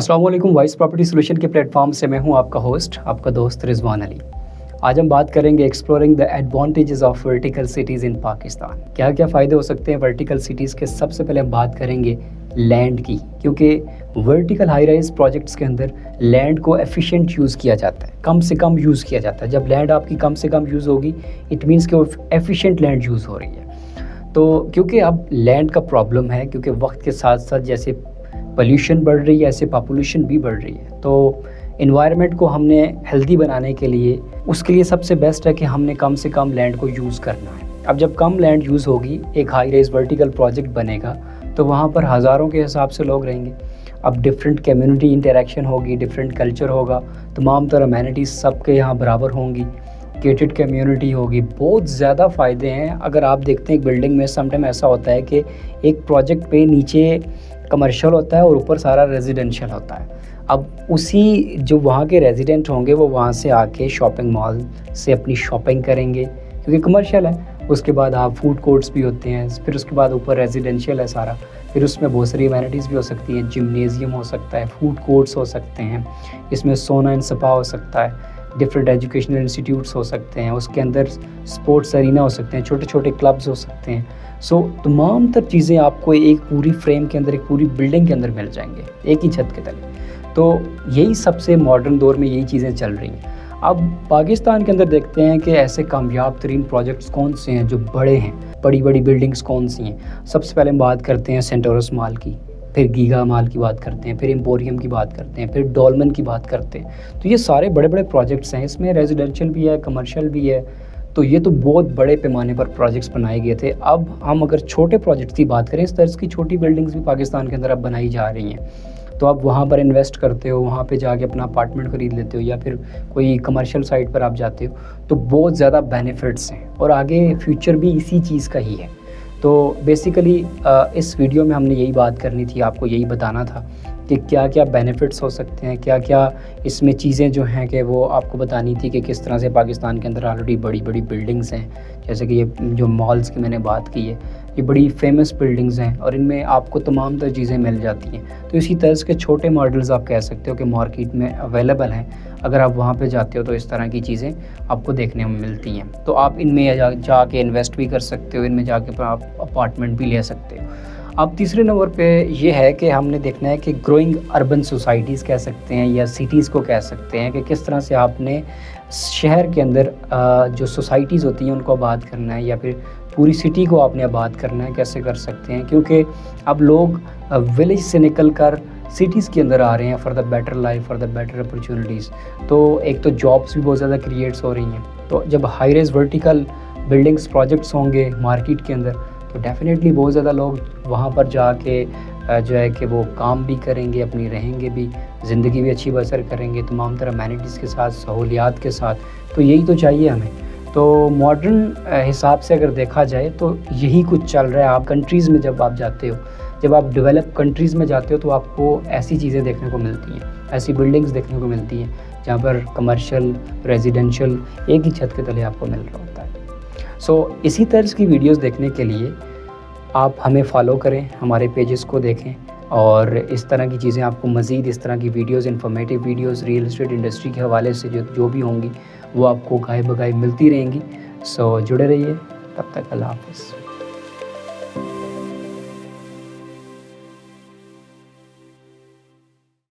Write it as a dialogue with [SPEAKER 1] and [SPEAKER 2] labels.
[SPEAKER 1] अस्सलाम वालेकुम। Vice property solution के प्लेटफॉर्म से मैं हूं आपका होस्ट, आपका दोस्त रिजवान अली। आज हम बात करेंगे exploring the advantages of vertical cities in Pakistan. क्या क्या फ़ायदे हो सकते हैं वर्टिकल सिटीज़ के। सबसे पहले हम बात करेंगे लैंड की, क्योंकि वर्टिकल हाई राइज प्रोजेक्ट्स के अंदर लैंड को एफिशिएंट यूज़ किया जाता है, कम से कम यूज़ किया जाता है। जब लैंड आपकी कम से कम यूज़ होगी, इट मीन्स कि वो एफिशिएंट लैंड यूज़ हो रही है। तो क्योंकि अब लैंड का प्रॉब्लम है, क्योंकि वक्त के साथ साथ जैसे पोल्यूशन बढ़ रही है ऐसे पॉपुलेशन भी बढ़ रही है। तो इन्वायरमेंट को हमने हेल्दी बनाने के लिए, उसके लिए सबसे बेस्ट है कि हमने कम से कम लैंड को यूज़ करना है। अब जब कम लैंड यूज़ होगी, एक हाई राइज वर्टिकल प्रोजेक्ट बनेगा तो वहाँ पर हज़ारों के हिसाब से लोग रहेंगे। अब डिफरेंट कम्युनिटी इंटरेक्शन होगी, डिफरेंट कल्चर होगा, तमाम तरह अमेनिटीज़ सबके यहाँ बराबर होंगी, गेटेड कम्युनिटी होगी। बहुत ज़्यादा फ़ायदे हैं। अगर आप देखते हैं एक बिल्डिंग में समटाइम ऐसा होता है कि एक प्रोजेक्ट पे नीचे कमर्शियल होता है और ऊपर सारा रेजिडेंशियल होता है। अब उसी जो वहाँ के रेजिडेंट होंगे वो वहाँ से आके शॉपिंग मॉल से अपनी शॉपिंग करेंगे, क्योंकि कमर्शियल है। उसके बाद आप फूड कोर्ट्स भी होते हैं, फिर उसके बाद ऊपर रेजिडेंशियल है सारा, फिर उसमें बहुत सारी अमेनिटीज़ भी हो सकती हैं। जिम्नेजियम हो सकता है, फूड कोर्ट्स हो सकते हैं, इसमें सोना एंड स्पा हो सकता है, डिफरेंट एजुकेशनल इंस्टीट्यूट्स हो सकते हैं, उसके अंदर स्पोर्ट्स अरीना हो सकते हैं, छोटे छोटे क्लब्स हो सकते हैं। सो तमाम तर चीज़ें आपको एक पूरी फ्रेम के अंदर, एक पूरी बिल्डिंग के अंदर मिल जाएंगे, एक ही छत के तले। तो यही सबसे मॉडर्न दौर में यही चीज़ें चल रही हैं। अब पाकिस्तान के अंदर देखते हैं कि ऐसे कामयाब तरीन प्रोजेक्ट्स कौन से हैं जो बड़े हैं, बड़ी बड़ी बिल्डिंग्स कौन सी हैं। सबसे पहले हम बात करते हैं सेंटोरस मॉल की, फिर गीगा मॉल की बात करते हैं, फिर एम्पोरियम की बात करते हैं, फिर डॉलमन की बात करते हैं। तो ये सारे बड़े बड़े प्रोजेक्ट्स हैं, इसमें रेजिडेंशियल भी है, कमर्शियल भी है। तो ये तो बहुत बड़े पैमाने पर प्रोजेक्ट्स बनाए गए थे। अब हम अगर छोटे प्रोजेक्ट्स की बात करें, इस तरह की छोटी बिल्डिंग्स भी पाकिस्तान के अंदर अब बनाई जा रही हैं। तो आप वहाँ पर इन्वेस्ट करते हो, वहाँ पे जाके अपना अपार्टमेंट ख़रीद लेते हो, या फिर कोई कमर्शियल साइट पर आप जाते हो, तो बहुत ज़्यादा बेनिफिट्स हैं और आगे फ्यूचर भी इसी चीज़ का ही है। तो बेसिकली इस वीडियो में हमने यही बात करनी थी, आपको यही बताना था कि क्या क्या बेनिफिट्स हो सकते हैं, क्या क्या इसमें चीज़ें जो हैं कि वो आपको बतानी थी कि किस तरह से पाकिस्तान के अंदर ऑलरेडी बड़ी बड़ी बिल्डिंग्स हैं। जैसे कि ये जो मॉल्स की मैंने बात की है, ये बड़ी फेमस बिल्डिंग्स हैं और इनमें आपको तमाम तरह चीज़ें मिल जाती हैं। तो इसी तरह के छोटे मॉडल्स आप कह सकते हो कि मार्केट में अवेलेबल हैं। अगर आप वहाँ पे जाते हो तो इस तरह की चीज़ें आपको देखने में मिलती हैं। तो आप इनमें जाके इन्वेस्ट भी कर सकते हो, इनमें जाके आप अपार्टमेंट भी ले सकते हो। अब तीसरे नंबर पे ये है कि हमने देखना है कि ग्रोइंग अर्बन सोसाइटीज़ कह सकते हैं या सिटीज़ को कह सकते हैं, कि किस तरह से आपने शहर के अंदर जो सोसाइटीज़ होती हैं उनको आबाद करना है, या फिर पूरी सिटी को आपने आबाद करना है, कैसे कर सकते हैं। क्योंकि अब लोग विलेज से निकल कर सिटीज़ के अंदर आ रहे हैं for the better life, for the better opportunities. तो एक तो जॉब्स भी बहुत ज़्यादा क्रिएट्स हो रही हैं। तो जब high rise vertical buildings projects होंगे मार्केट के अंदर, तो डेफिनेटली बहुत ज़्यादा लोग वहाँ पर जाके जो है कि वो काम भी करेंगे, अपनी रहेंगे भी, ज़िंदगी भी अच्छी बसर करेंगे तमाम तरह अमेनिटीज़ के साथ, सहूलियात के साथ। तो यही तो चाहिए हमें। तो मॉडर्न हिसाब से अगर देखा जाए तो यही कुछ चल रहा है। आप कंट्रीज़ में जब आप जाते हो, जब आप डेवलप कंट्रीज़ में जाते हो, तो आपको ऐसी चीज़ें देखने को मिलती हैं, ऐसी बिल्डिंग्स देखने को मिलती हैं जहाँ पर कमर्शियल, रेजिडेंशियल एक ही छत के तले आपको मिल रहा होता है। सो इसी तरह की वीडियोस देखने के लिए आप हमें फॉलो करें, हमारे पेजेस को देखें, और इस तरह की चीज़ें आपको मज़ीद इस तरह की videos, informative videos real estate industry के हवाले से जो भी होंगी वो आपको गाए बगाए मिलती रहेंगी। सो जुड़े रहिए, तब तक अल्लाह हाफ़िज़।